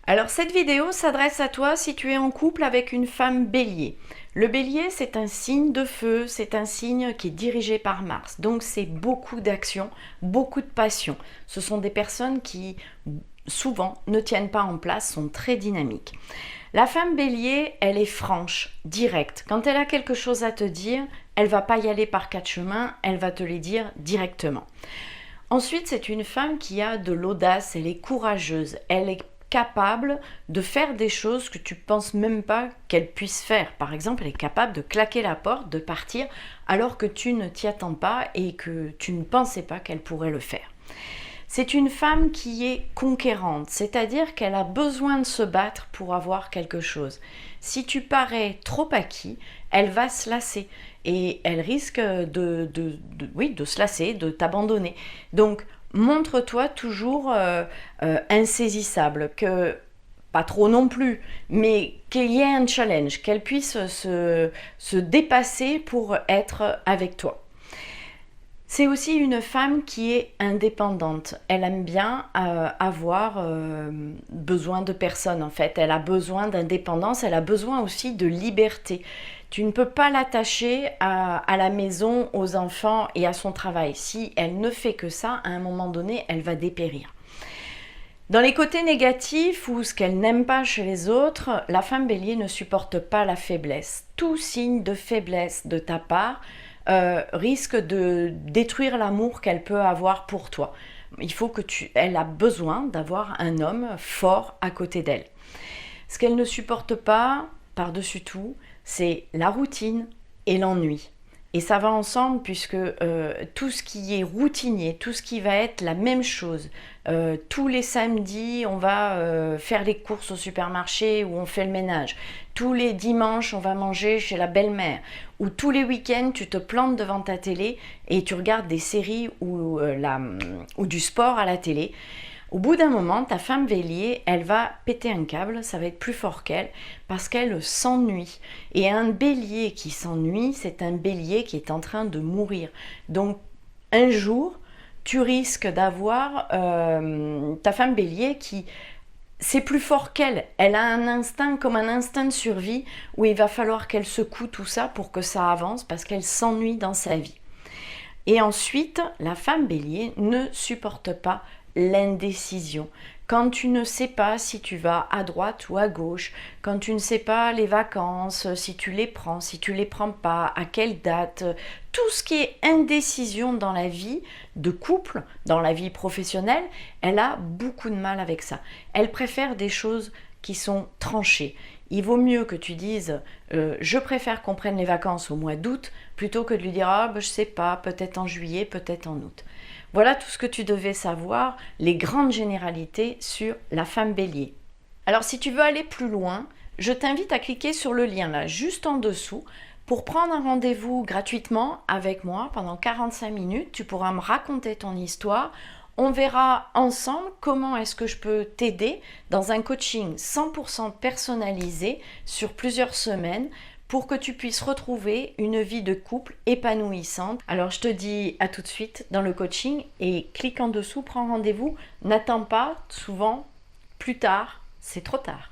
Alors cette vidéo s'adresse à toi si tu es en couple avec une femme bélier. Le bélier, c'est un signe de feu, c'est un signe qui est dirigé par Mars. Donc c'est beaucoup d'action, beaucoup de passion. Ce sont des personnes qui souvent ne tiennent pas en place, sont très dynamiques. La femme bélier, elle est franche, directe. Quand elle a quelque chose à te dire, elle va pas y aller par quatre chemins, elle va te les dire directement. Ensuite, c'est une femme qui a de l'audace, elle est courageuse, elle est capable de faire des choses que tu penses même pas qu'elle puisse faire. Par exemple, elle est capable de claquer la porte, de partir alors que tu ne t'y attends pas et que tu ne pensais pas qu'elle pourrait le faire. C'est une femme qui est conquérante, c'est-à-dire qu'elle a besoin de se battre pour avoir quelque chose. Si tu parais trop acquis, elle va se lasser et elle risque de se lasser, de t'abandonner. Donc, montre-toi toujours insaisissable, que pas trop non plus, mais qu'il y ait un challenge, qu'elle puisse se dépasser pour être avec toi. C'est aussi une femme qui est indépendante. Elle aime bien avoir besoin de personne en fait. Elle a besoin d'indépendance, elle a besoin aussi de liberté. Tu ne peux pas l'attacher à la maison, aux enfants et à son travail. Si elle ne fait que ça, à un moment donné, elle va dépérir. Dans les côtés négatifs ou ce qu'elle n'aime pas chez les autres, la femme bélier ne supporte pas la faiblesse. Tout signe de faiblesse de ta part risque de détruire l'amour qu'elle peut avoir pour toi. Elle a besoin d'avoir un homme fort à côté d'elle. Ce qu'elle ne supporte pas, par-dessus tout, c'est la routine et l'ennui. Et ça va ensemble puisque tout ce qui est routinier, tout ce qui va être la même chose, tous les samedis on va faire les courses au supermarché ou on fait le ménage, tous les dimanches on va manger chez la belle-mère, ou tous les week-ends tu te plantes devant ta télé et tu regardes des séries ou du sport à la télé. Au bout d'un moment, ta femme bélier, elle va péter un câble, ça va être plus fort qu'elle, parce qu'elle s'ennuie. Et un bélier qui s'ennuie, c'est un bélier qui est en train de mourir. Donc, un jour, tu risques d'avoir ta femme bélier qui, c'est plus fort qu'elle. Elle a un instinct, comme un instinct de survie, où il va falloir qu'elle secoue tout ça pour que ça avance, parce qu'elle s'ennuie dans sa vie. Et ensuite, la femme bélier ne supporte pas l'indécision. Quand tu ne sais pas si tu vas à droite ou à gauche, quand tu ne sais pas les vacances, si tu les prends, si tu les prends pas, à quelle date, tout ce qui est indécision dans la vie de couple, dans la vie professionnelle, elle a beaucoup de mal avec ça. Elle préfère des choses qui sont tranchées. Il vaut mieux que tu dises je préfère qu'on prenne les vacances au mois d'août plutôt que de lui dire ah ben, je sais pas, peut-être en juillet, peut-être en août. Voilà tout ce que tu devais savoir, les grandes généralités sur la femme bélier. Alors si tu veux aller plus loin, je t'invite à cliquer sur le lien là juste en dessous pour prendre un rendez-vous gratuitement avec moi pendant 45 minutes. Tu pourras me raconter ton histoire. On verra ensemble comment est-ce que je peux t'aider dans un coaching 100% personnalisé sur plusieurs semaines pour que tu puisses retrouver une vie de couple épanouissante. Alors je te dis à tout de suite dans le coaching et clique en dessous, prends rendez-vous. N'attends pas, souvent plus tard, c'est trop tard.